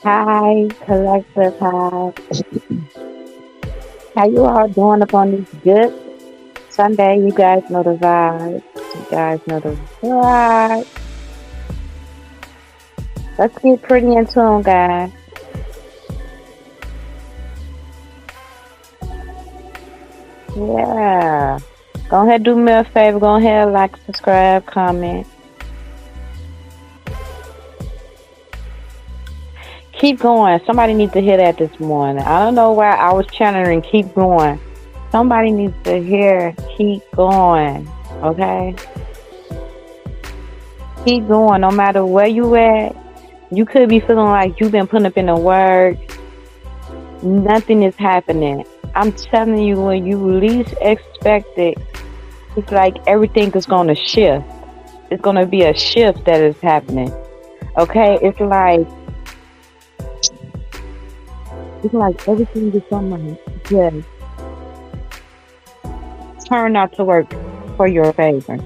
Hi, collective. Hi. How you all doing up on this good Sunday? You guys know the vibe. You guys know the vibe. Let's get pretty in tune, guys. Yeah. Go ahead, do me a favor. Go ahead, like, subscribe, comment. Keep going. Somebody needs to hear that this morning. I don't know why I was channeling keep going. Somebody needs to hear keep going. Okay? Keep going no matter where you at. You could be feeling like you've been putting up in the work, nothing is happening. I'm telling you, when you least expect it, it's like everything is going to shift. It's going to be a shift that is happening. Okay, it's like everything is going to just turn out to work for your favor.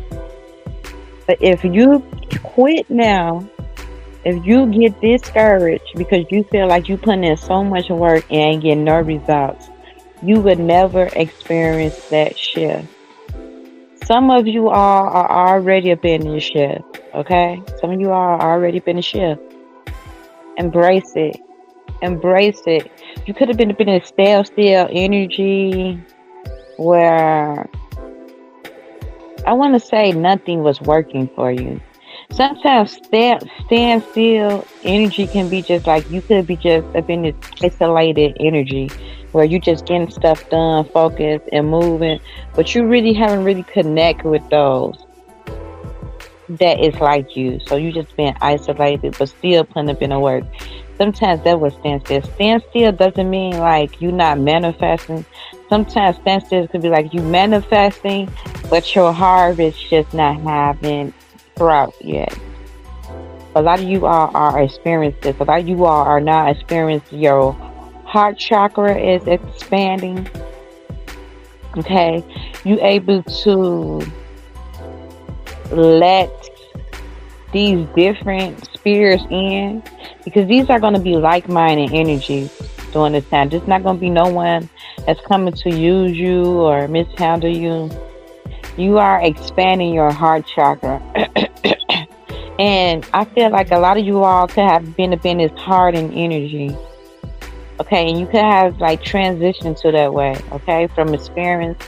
But if you quit now, if you get discouraged because you feel like you putting in so much work and ain't getting no results, you would never experience that shift. Some of you all are already up in this shift, okay? Some of you all are already been in shift. Embrace it. Embrace it. You could have been up in a standstill energy where I want to say nothing was working for you. Sometimes stand still energy can be just like you could be just up in this isolated energy where you just getting stuff done, focused and moving, but you really haven't really connected with those that is like you. So you just been isolated but still putting up in the work. Sometimes that was standstill. Standstill doesn't mean like you not manifesting. Sometimes standstill could be like you manifesting, but your harvest just not having sprout yet. A lot of you all are experiencing this. A lot of you all are not experiencing your heart chakra is expanding. Okay, you able to let these different spirits in because these are going to be like-minded energies during this time. There's not going to be no one that's coming to use you or mishandle you. You are expanding your heart chakra. And I feel like a lot of you all could have been up in this hardened energy. Okay, and you could have like transitioned to that way, okay, from experience,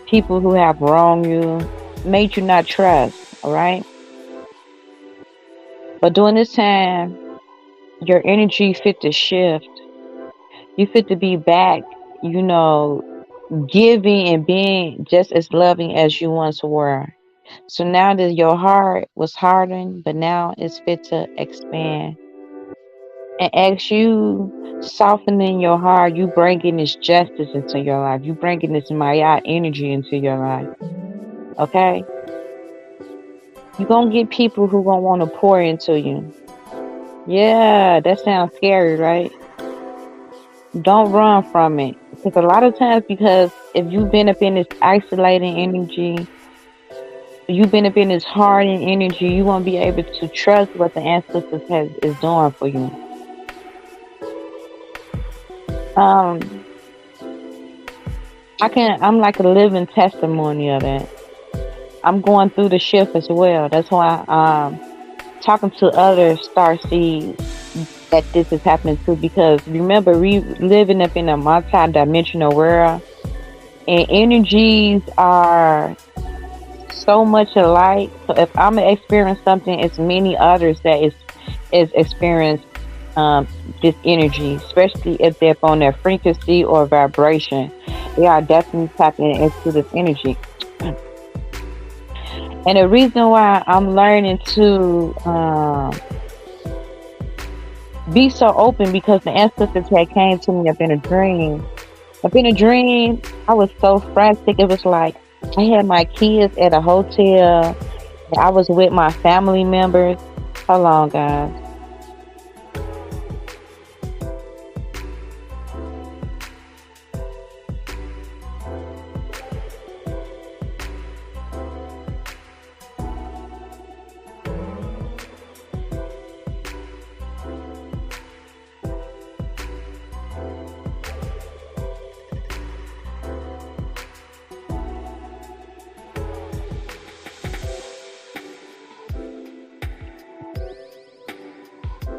people who have wronged you, made you not trust, all right? But during this time, your energy fit to shift. You fit to be back, you know, giving and being just as loving as you once were. So now that your heart was hardened, but now it's fit to expand. And as you softening your heart, you bringing this justice into your life. You bringing this Maya energy into your life. Okay? You're going to get people who going to want to pour into you. Yeah, that sounds scary, right? Don't run from it. Because a lot of times, because if you've been up in this isolating energy, you've been up in this hardened energy, you won't be able to trust what the ancestors is doing for you. Um, I'm like a living testimony of that. I'm going through the shift as well. That's why talking to other star seeds that this is happening to because remember we living up in a multi-dimensional world and energies are so much alike. So if I'm gonna experience something, it's many others that is experience this energy, especially if they're on their frequency or vibration. They are definitely tapping into this energy. And the reason why I'm learning to be so open because the ancestors had came to me up in a dream. Up in a dream, I was so frantic. It was like I had my kids at a hotel. And I was with my family members. Hold on, guys.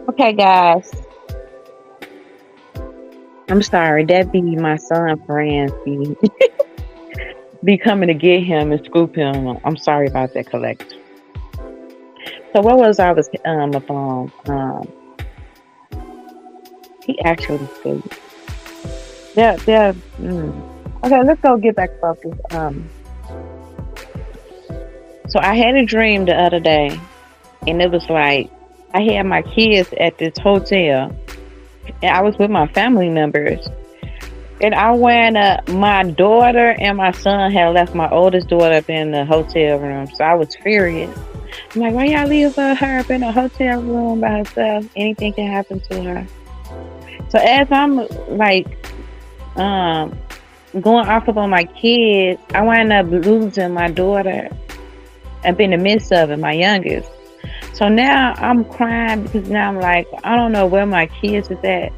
Okay, guys. I'm sorry. That be my son friends be coming to get him and scoop him. I'm sorry about that, collect. So what was I was upon? He actually said, yeah. Okay, let's go get back focused. So I had a dream the other day, and it was like I had my kids at this hotel, and I was with my family members. And I went up, my daughter and my son had left my oldest daughter up in the hotel room. So I was furious. I'm like, why y'all leave her up in a hotel room by herself? Anything can happen to her. So as I'm like going off of on my kids, I wound up losing my daughter up in the midst of it, my youngest. So now I'm crying because now I'm like, I don't know where my kids is at.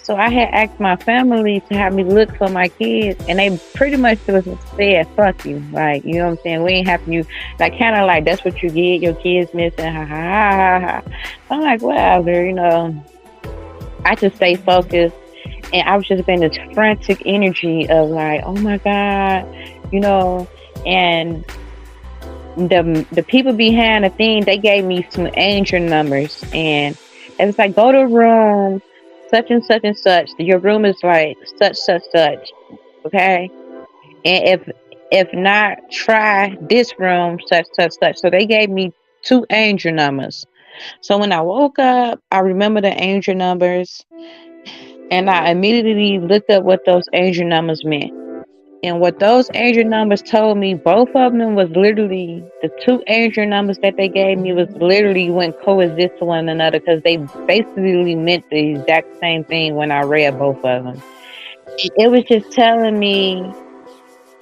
So I had asked my family to have me look for my kids, and they pretty much just said, "Fuck you," like, you know what I'm saying? We ain't having you, like, kind of like that's what you get. Your kids missing, ha ha ha ha. So I'm like, whatever, you know. I just stay focused, and I was just in this frantic energy of like, oh my god, you know, and the people behind the thing, they gave me some angel numbers, and it was like, go to room such and such and such. Your room is like such, okay? And if not, try this room such. So they gave me two angel numbers. So when I woke up, I remember the angel numbers, and I immediately looked up what those angel numbers meant. And what those angel numbers told me, both of them was literally the two angel numbers that they gave me was literally went coexist to one another, because they basically meant the exact same thing when I read both of them. It was just telling me,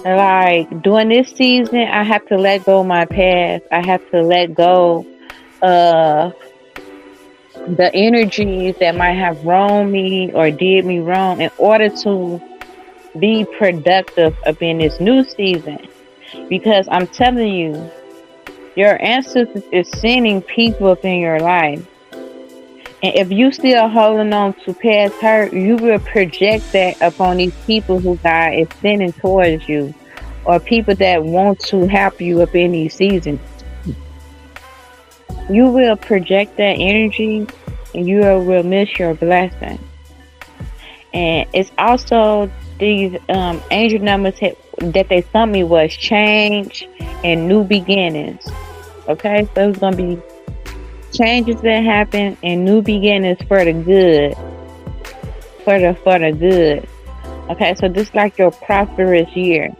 like, during this season, I have to let go of my past. I have to let go of the energies that might have wronged me or did me wrong in order to be productive up in this new season. Because I'm telling you, your ancestors is sending people up in your life. And if you still holding on to past hurt, you will project that upon these people who God is sending towards you, or people that want to help you up in these seasons. You will project that energy, and you will miss your blessing. And it's also these angel numbers that they sent me was change and new beginnings. Okay, so it's gonna be changes that happen and new beginnings for the good, for the good. Okay, so this is like your prosperous year.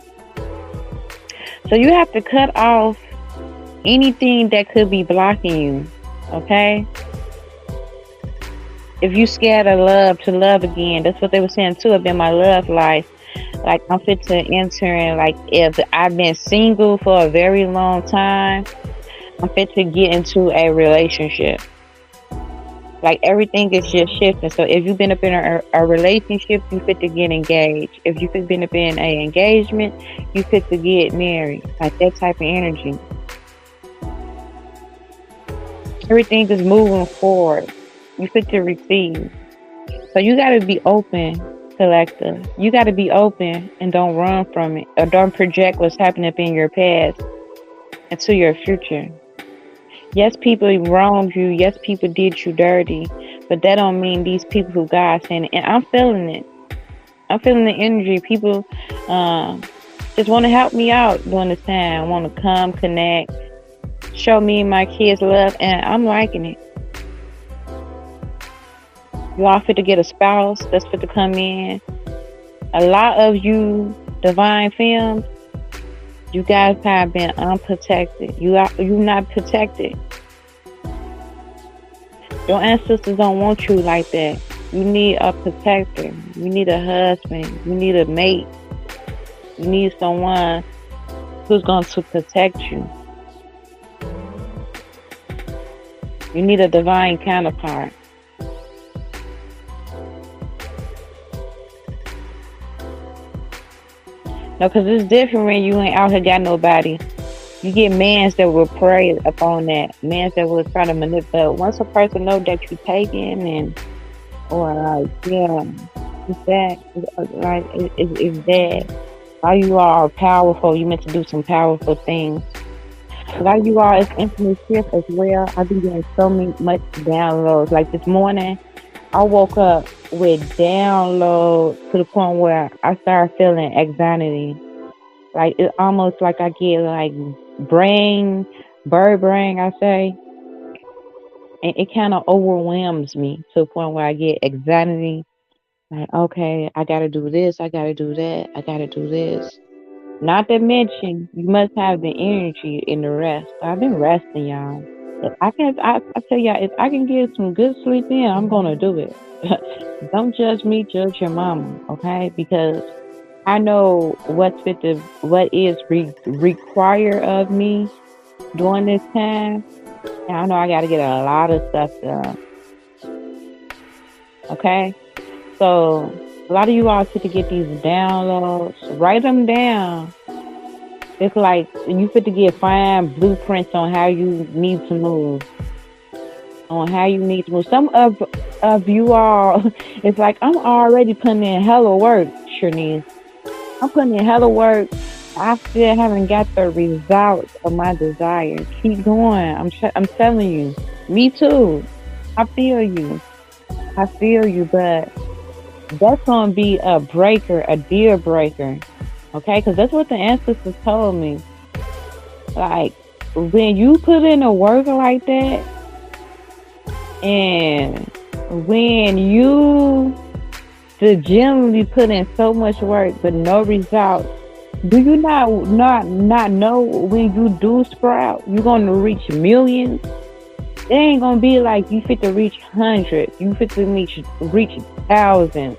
So you have to cut off anything that could be blocking you. Okay, if you scared of love, to love again. That's what they were saying too about my love life. Like, I'm fit to enter in, like, if I've been single for a very long time, I'm fit to get into a relationship. Like, everything is just shifting. So if you've been up in a relationship, you fit to get engaged. If you've been up in an engagement, you fit to get married. Like, that type of energy. Everything is moving forward. You fit to receive. So you got to be open, collective. You got to be open and don't run from it, or don't project what's happening in your past into your future. Yes, people wronged you. Yes, people did you dirty, but that don't mean these people who God sent. And I'm feeling it. I'm feeling the energy. People just want to help me out during this time. Want to come, connect, show me and my kids love, and I'm liking it. You all fit to get a spouse that's fit to come in. A lot of you divine femmes, you guys have been unprotected. You not protected. Your ancestors don't want you like that. You need a protector. You need a husband. You need a mate. You need someone who's going to protect you. You need a divine counterpart. No, because it's different when you ain't out here got nobody. You get mans that will prey upon that, mans that will try to manipulate. Once a person know that you taking and or like yeah, it's that like it's that. A lot of you all are powerful. You meant to do some powerful things. A lot of you all is infinite shift as well. I've been getting so many much downloads. Like this morning, I woke up with downloads to the point where I started feeling anxiety. Like it almost like I get like brain, bird brain, I say, and it kind of overwhelms me to the point where I get anxiety. Like, okay, I gotta do this, I gotta do that, I gotta do this. Not to mention, you must have the energy in the rest. I've been resting, y'all. If I tell y'all, if I can get some good sleep in, I'm gonna do it. Don't judge me, judge your mama, okay? Because I know what is required of me during this time, and I know I got to get a lot of stuff done. Okay, so a lot of you all sit to get these downloads. Write them down. It's like you fit to get fine blueprints on how you need to move. On how you need to move. Some of you all, it's like I'm already putting in hella work, Shanice. I'm putting in hella work. I still haven't got the results of my desire. Keep going. I'm telling you. Me too. I feel you. I feel you, but that's gonna be a breaker, a deal breaker. Okay, because that's what the ancestors told me. Like when you put in a work like that, and when you generally put in so much work but no results, do you not know when you do sprout, you're gonna reach millions? It ain't gonna be like you fit to reach hundreds, you fit to reach thousands.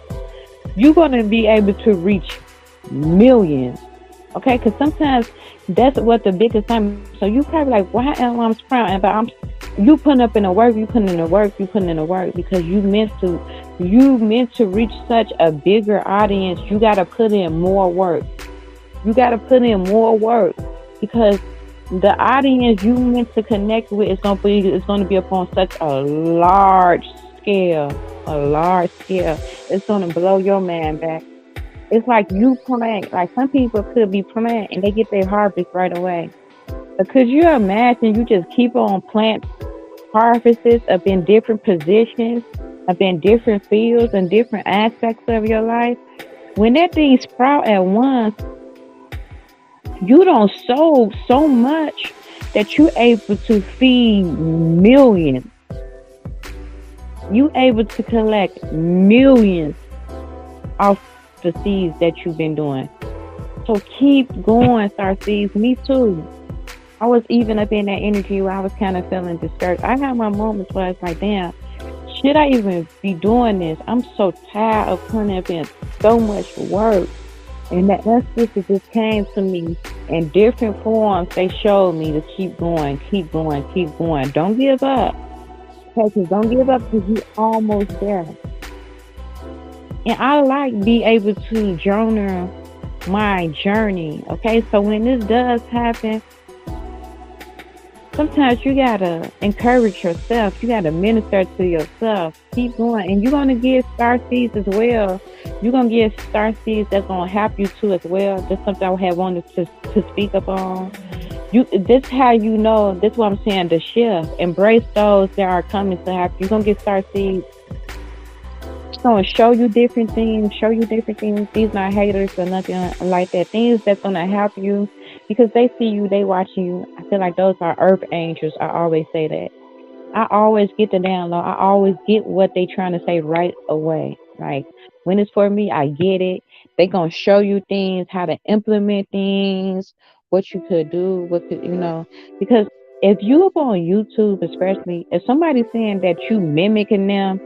You're gonna be able to reach millions. Okay, because sometimes that's what the biggest time. So you probably like, why am I sprouting? But you putting up in the work, you putting in the work, you putting in the work because you meant to reach such a bigger audience. You got to put in more work. You got to put in more work because the audience you meant to connect with is going to be upon such a large scale. It's going to blow your man back. It's like you plant, like some people could be planting and they get their harvest right away. But could you imagine you just keep on plant harvests up in different positions, up in different fields and different aspects of your life? When that thing sprout at once, you don't sow so much that you're able to feed millions. You able to collect millions off the seeds that you've been doing. So keep going, Starseeds. Me too. I was even up in that energy where I was kind of feeling discouraged. I had my moments where it's like, damn, should I even be doing this? I'm so tired of putting up in so much work. And that just came to me in different forms. They showed me to keep going, keep going, keep going. Don't give up. Okay, don't give up because you're almost there. And I like be able to journal my journey. Okay, so when this does happen, sometimes you gotta encourage yourself. You gotta minister to yourself. Keep going, and you're gonna get star seeds as well. You're gonna get star seeds that's gonna help you too as well. That's something I have wanted to speak up on. This how you know. That's what I'm saying. The shift. Embrace those that are coming to help you. You're gonna get star seeds. It's gonna show you different things. These not haters or nothing like that. Things that's gonna help you because they see you, they watching you. I feel like those are earth angels. I always say that. I always get the download. I always get what they trying to say right away. Like when it's for me, I get it. They gonna show you things, how to implement things, what you could do, because if you up on YouTube, especially if somebody's saying that you mimicking them,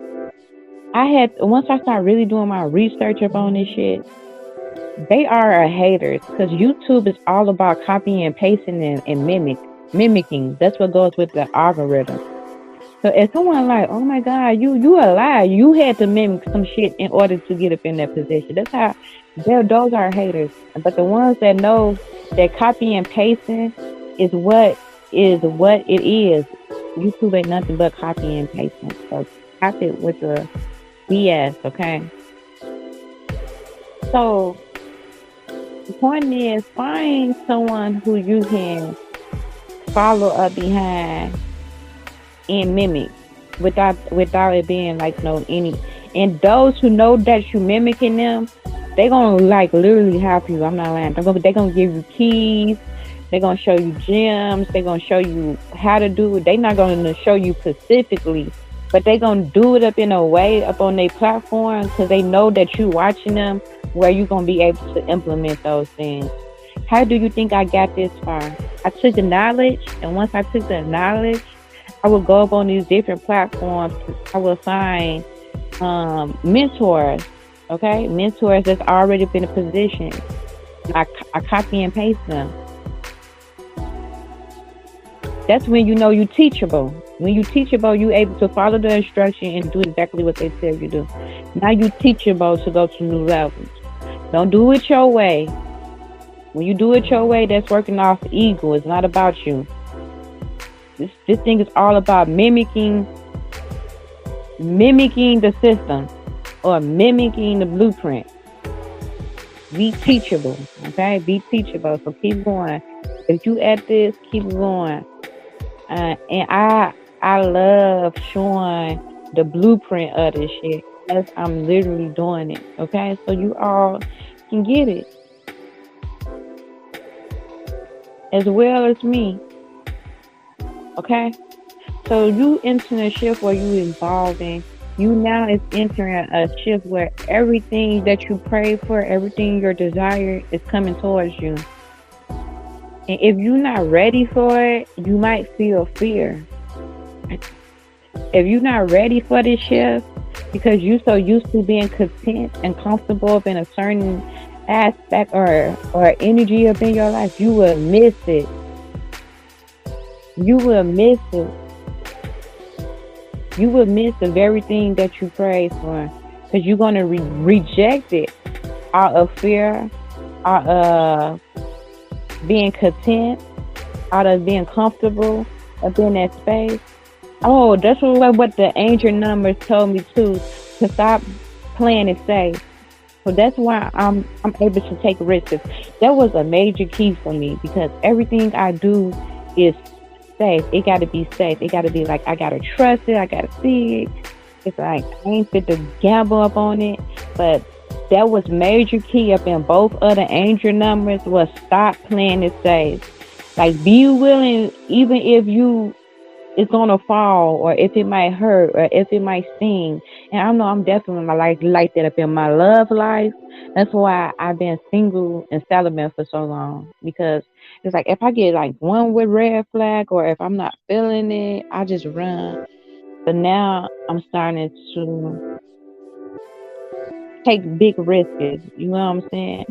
once I start really doing my research up on this shit, they are haters because YouTube is all about copying and pasting and mimicking. That's what goes with the algorithm. So if someone like, oh my God, you a lie, you had to mimic some shit in order to get up in that position. That's how those are haters. But the ones that know that copy and pasting is what it is. YouTube ain't nothing but copy and pasting. So stop it with the BS, okay? So the point is find someone who you can follow up behind and mimic without it being like no any, and those who know that you mimicking them, they gonna like literally help you. I'm not lying. They gonna give you keys. They're gonna show you gems. They're gonna show you how to do it. They're not gonna show you specifically, but they gonna do it up in a way up on their platform because they know that you watching them, where you gonna be able to implement those things. How do you think I got this far? I took the knowledge, and once I took the knowledge, I would go up on these different platforms. I will find mentors, okay? Mentors that's already been in a position. I copy and paste them. That's when you know you teachable. When you teachable, you able to follow the instruction and do exactly what they tell you to do. Now you teachable to go to new levels. Don't do it your way. When you do it your way, that's working off ego. It's not about you. This thing is all about mimicking the system or mimicking the blueprint. Be teachable, okay? Be teachable. So keep going. If you at this, keep going. And I love showing the blueprint of this shit. As I'm literally doing it, okay? So you all can get it as well as me, okay? So you entering a shift where you evolving. You now is entering a shift where everything that you pray for, everything your desire is coming towards you. And if you're not ready for it, you might feel fear. If you're not ready for this shift, because you're so used to being content and comfortable in a certain aspect or energy up in your life, you will miss it. You will miss it. You will miss the very thing that you prayed for, because you're going to reject it out of fear, out of being content, out of being comfortable up in that space. Oh, that's what the angel numbers told me too, to stop playing it safe. So that's why I'm able to take risks. That was a major key for me, because everything I do is safe. It got to be safe. It got to be like, I got to trust it. I got to see it. It's like, I ain't fit to gamble up on it. But that was major key up in both of the angel numbers, was stop playing it safe. Like, be willing, even if it's gonna fall, or if it might hurt, or if it might sting. And I know I'm definitely like that up in my love life. That's why I've been single and celibate for so long, because it's like if I get like one with red flag, or if I'm not feeling it, I just run. But now I'm starting to take big risks. You know what I'm saying?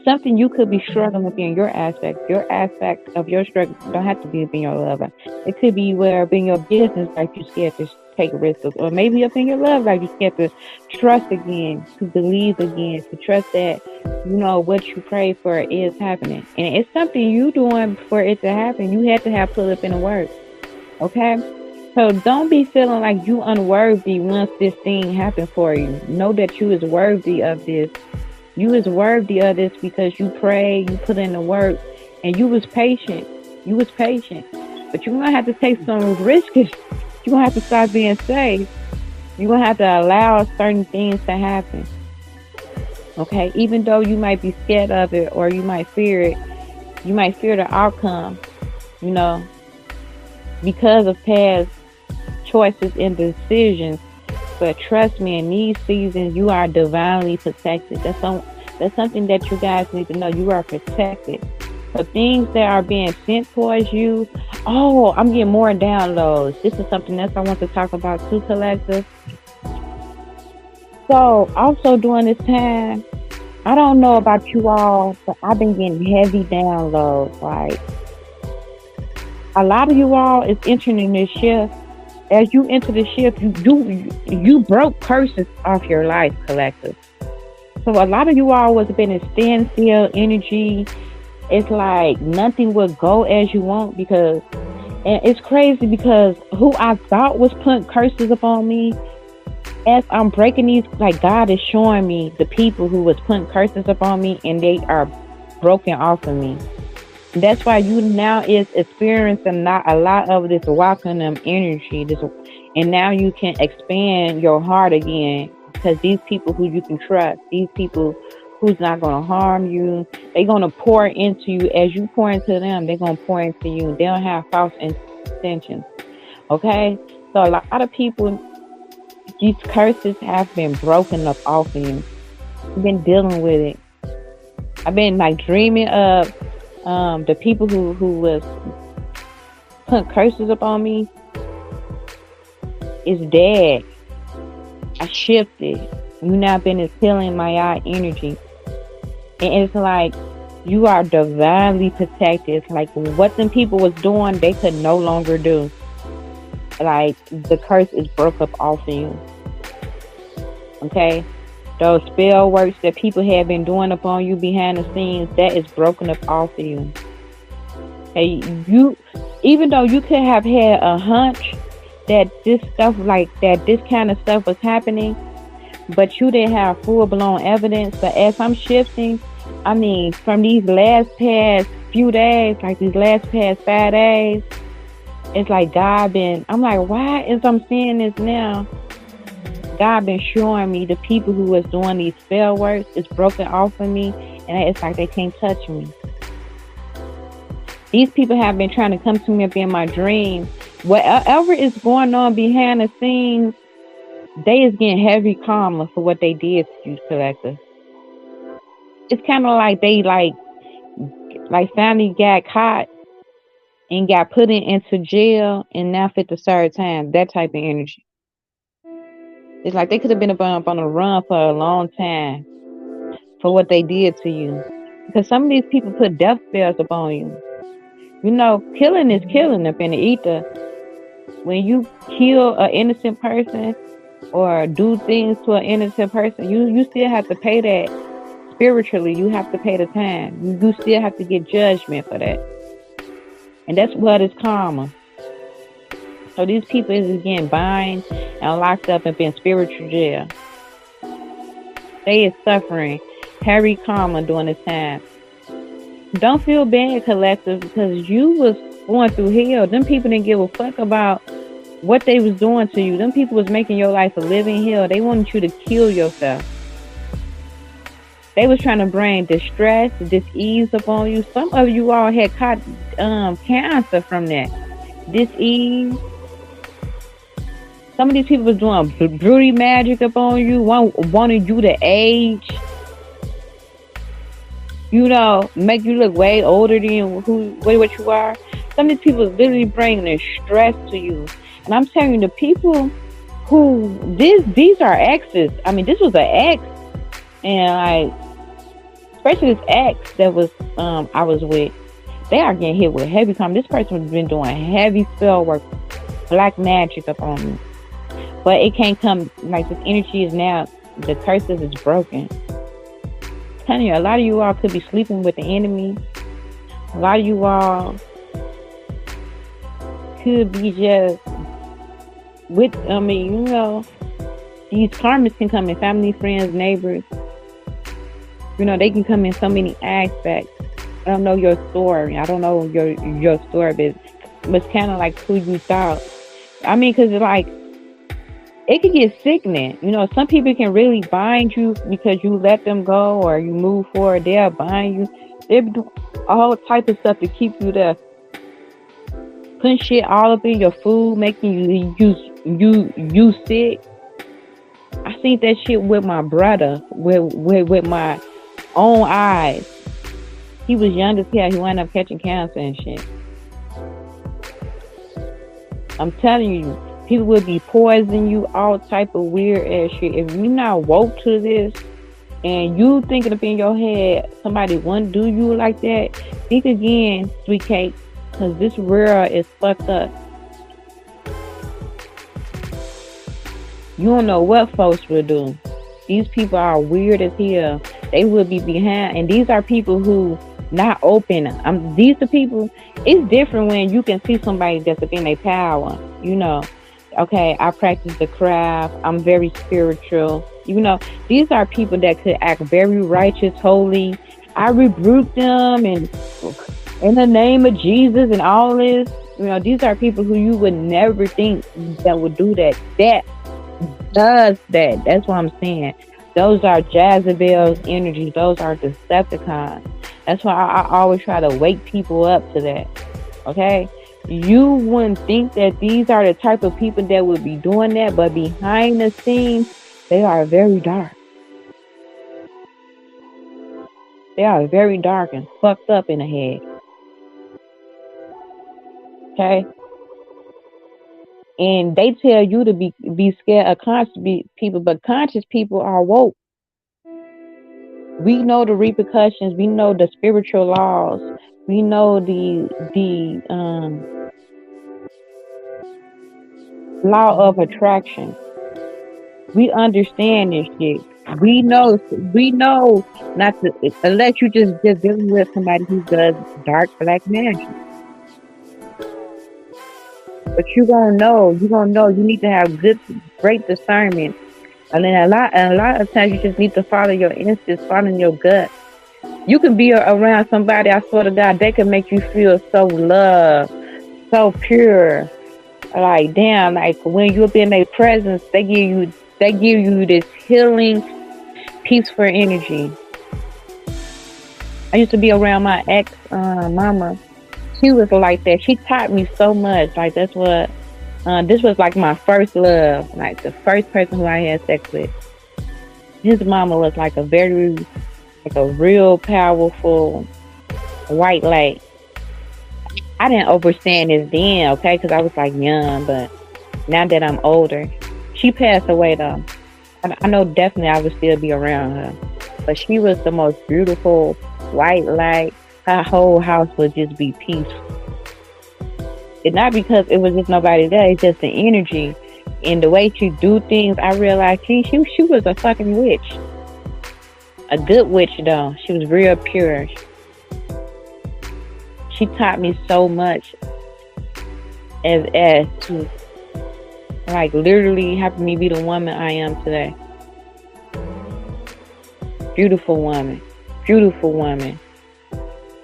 Something you could be struggling with in your aspect. Your aspect of your struggle don't have to be in your love. It could be where in your business, like you're scared to take risks, or maybe up in your love, like you're scared to trust again, to believe again, to trust that what you pray for is happening, and it's something you doing for it to happen. You have to have put up in the work, okay? So don't be feeling like you unworthy once this thing happened for you. Know that you is worthy of this. You is worthy of this because you prayed, you put in the work, and you was patient. You was patient. But you're going to have to take some risks. You're going to have to start being safe. You're going to have to allow certain things to happen. Okay? Even though you might be scared of it, or you might fear it. You might fear the outcome, because of past choices and decisions. But trust me, in these seasons, you are divinely protected. That's something that you guys need to know. You are protected. The things that are being sent towards you. Oh, I'm getting more downloads. This is something else I want to talk about too, collective. So, also during this time, I don't know about you all, but I've been getting heavy downloads. Like, a lot of you all is entering in this shift. As you enter the shift, you broke curses off your life, collective. So a lot of you all was been in standstill energy, it's like nothing would go as you want because, and it's crazy because who I thought was putting curses upon me, as I'm breaking these, like God is showing me the people who was putting curses upon me and they are broken off of me. That's why you now is experiencing not a lot of this walking energy, this, and now you can expand your heart again because these people who you can trust, these people who's not going to harm you, they're going to pour into you. As you pour into them, they're going to pour into you. They don't have false intentions. Okay, so a lot of people, these curses have been broken up off of you. I've been dealing with it. I've been like dreaming of the people who was putting curses upon me is dead. I shifted. You now been instilling my eye energy. And it's like you are divinely protected. It's like what them people was doing, they could no longer do. Like the curse is broke up off of you. Okay? Those spell works that people have been doing upon you behind the scenes, that is broken up off of you. Hey, you, even though you could have had a hunch that this stuff, like that this kind of stuff was happening, but you didn't have full-blown evidence. But as I'm shifting, I mean, from these last past few days, like these last past 5 days, it's like God been, I'm like, why is I'm seeing this now? God been showing me the people who was doing these spell works is broken off of me, and it's like they can't touch me. These people have been trying to come to me up in my dream. Whatever is going on behind the scenes, they is getting heavy karma for what they did to you, collector. It's kind of like they like family got caught and got put into jail and now fit the third time. That type of energy. It's like they could have been up on the run for a long time for what they did to you. Because some of these people put death spells upon you. You know, killing is killing up in the ether. When you kill an innocent person or do things to an innocent person, you still have to pay that spiritually. You have to pay the time. You still have to get judgment for that. And that's what is karma. So these people is getting bind and locked up and in spiritual jail. They is suffering heavy karma during this time. Don't feel bad, collective, because you was going through hell. Them people didn't give a fuck about what they was doing to you. Them people was making your life a living hell. They wanted you to kill yourself. They was trying to bring distress, dis-ease upon you. Some of you all had caught cancer from that. Dis-ease. Some of these people was doing beauty magic upon you, wanted you to age. You know, make you look way older than what you are. Some of these people is literally bringing their stress to you. And I'm telling you, the people who, these are exes. I mean, this was an ex. And especially this ex that was, I was with, they are getting hit with heavy karma. This person has been doing heavy spell work, black magic upon me. But it can't come, like this energy is now, the curses is broken. I'm telling you, a lot of you all could be sleeping with the enemy. A lot of you all could be just with, I mean, you know, these karmas can come in family, friends, neighbors. You know, they can come in so many aspects. I don't know your story. I don't know your story, but it's kind of like who you thought. I mean, because it's like, it could get sickening. You know, some people can really bind you because you let them go or you move forward. They'll bind you. They'll do all type of stuff to keep you there. Putting shit all up in your food, making you sick. I seen that shit with my brother, with my own eyes. He was young as hell. He wound up catching cancer and shit. I'm telling you. People will be poisoning you, all type of weird ass shit. If you're not woke to this and you thinking up in your head somebody wouldn't do you like that, think again, sweet cake, because this world is fucked up. You don't know what folks will do. These people are weird as hell. They will be behind, and these are people who not open. These the people. It's different when you can see somebody that's within their power. You know, okay, I practice the craft. I'm very spiritual. You know, these are people that could act very righteous, holy. I rebuke them and in the name of Jesus and all this. You know, these are people who you would never think that would do that. That does that. That's what I'm saying. Those are Jezebel's energies. Those are Decepticons. That's why I always try to wake people up to that. Okay? You wouldn't think that these are the type of people that would be doing that, but behind the scenes, they are very dark. They are very dark and fucked up in the head. Okay? And they tell you to be scared of conscious people, but conscious people are woke. We know the repercussions. We know the spiritual laws. We know the law of attraction. We understand this shit. We know not to, unless you just dealing with somebody who does dark black magic. But you're gonna know. You need to have great discernment. And then a lot of times you just need to follow your instincts, follow your gut. You can be around somebody, I swear to God, they can make you feel so loved, so pure. Like damn, like when you're in their presence, they give you this healing, peaceful energy. I used to be around my ex mama. She was like that. She taught me so much. Like that's what this was like my first love, like the first person who I had sex with. His mama was like a real powerful white light. I didn't understand this then, okay, because I was like young, but now that I'm older, she passed away though. I know definitely I would still be around her, but she was the most beautiful white light. Her whole house would just be peaceful. It's not because it was just nobody there, it's just the energy and the way she do things. I realized she was a fucking witch. A good witch though. She was real pure. She taught me so much as to like literally helping me be the woman I am today. Beautiful woman. Beautiful woman.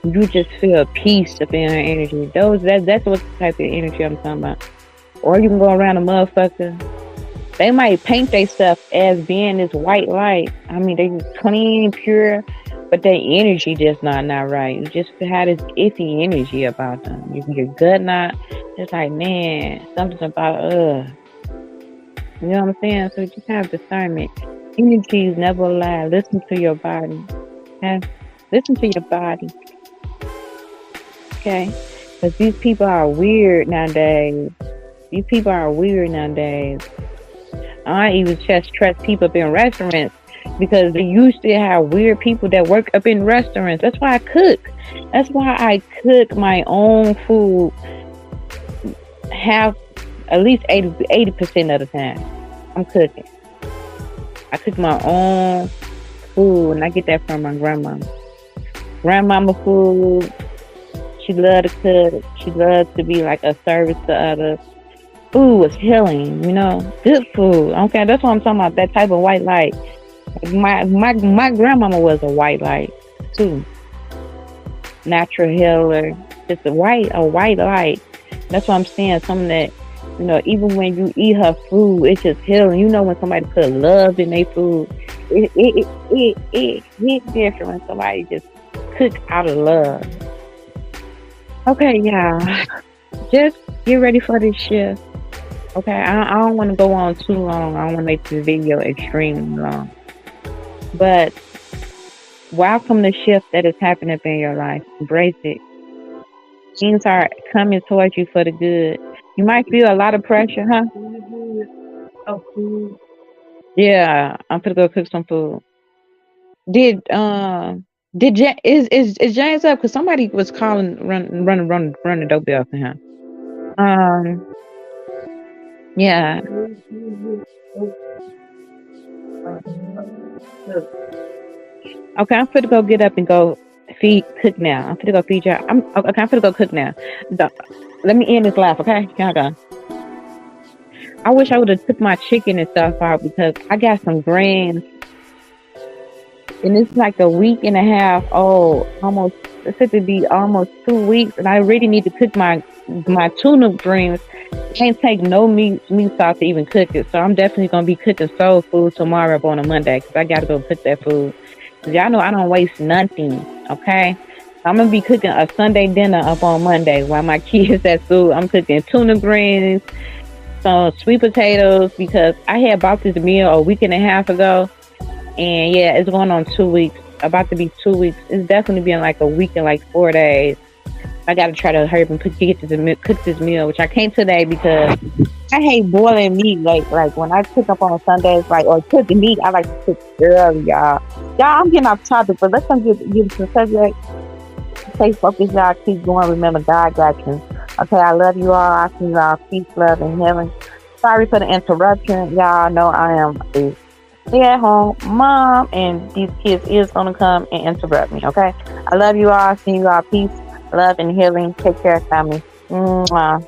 You just feel peace up in her energy. That's what type of energy I'm talking about. Or you can go around a motherfucker. They might paint their stuff as being this white light. I mean, they just clean, pure, but their energy just not right. You just have this iffy energy about them. Your gut not. It's like, man, something's about You know what I'm saying? So just have discernment. Energies never lie. Listen to your body. Listen to your body. Okay? Because these people are weird nowadays. I even just trust people up in restaurants because they used to have weird people that work up in restaurants. That's why I cook. That's why I cook my own food have at least 80% of the time. I'm cooking. I cook my own food and I get that from my grandmama. Grandmama food. She loved to cook. She loved to be like a service to others. Food was healing, you know. Good food. Okay, that's what I'm talking about. That type of white light. My grandmama was a white light too. Natural healer. Just a white light. That's what I'm saying. Something that, you know, even when you eat her food, it's just healing. You know, when somebody put love in their food, it hits different when somebody just cook out of love. Okay, yeah. Just get ready for this shift. Okay, I don't want to go on too long. I don't want to make this video extremely long. But welcome the shift that is happening in your life. Embrace it. Things are coming towards you for the good. You might feel a lot of pressure, huh? Oh, food. Yeah, I'm gonna go cook some food. Is James up? Cause somebody was calling, run the doorbell for him. Yeah. Okay, I'm gonna go get up and go feed cook now. I'm finna go feed y'all. Okay. I'm finna go cook now. The- Let me end this live, okay? Y'all go. I wish I would have took my chicken and stuff out because I got some greens and it's like a week and a half old. Almost it's fit to be almost 2 weeks, and I really need to cook my tuna greens. Can't take no meat sauce to even cook it. So I'm definitely gonna be cooking soul food tomorrow on a Monday because I gotta go cook that food. 'Cause y'all know I don't waste nothing. Okay. I'm gonna be cooking a Sunday dinner up on Monday while my kids at school. I'm cooking tuna greens, some sweet potatoes because I had bought this meal a week and a half ago, and yeah, it's going on 2 weeks. About to be 2 weeks. It's definitely been like a week and like 4 days. I gotta try to hurry up and cook this meal, which I can't today because I hate boiling meat. Like when I cook up on Sundays, like or cook the meat, I like to cook early, y'all. Y'all, I'm getting off topic, but let's get to the subject. Stay focused, y'all. Keep going. Remember, God got you. Okay, I love you all. I see y'all. Peace, love, and healing. Sorry for the interruption. Y'all know I am a stay-at-home mom, and these kids is gonna come and interrupt me. Okay, I love you all. See you all. Peace, love, and healing. Take care, family. Mwah.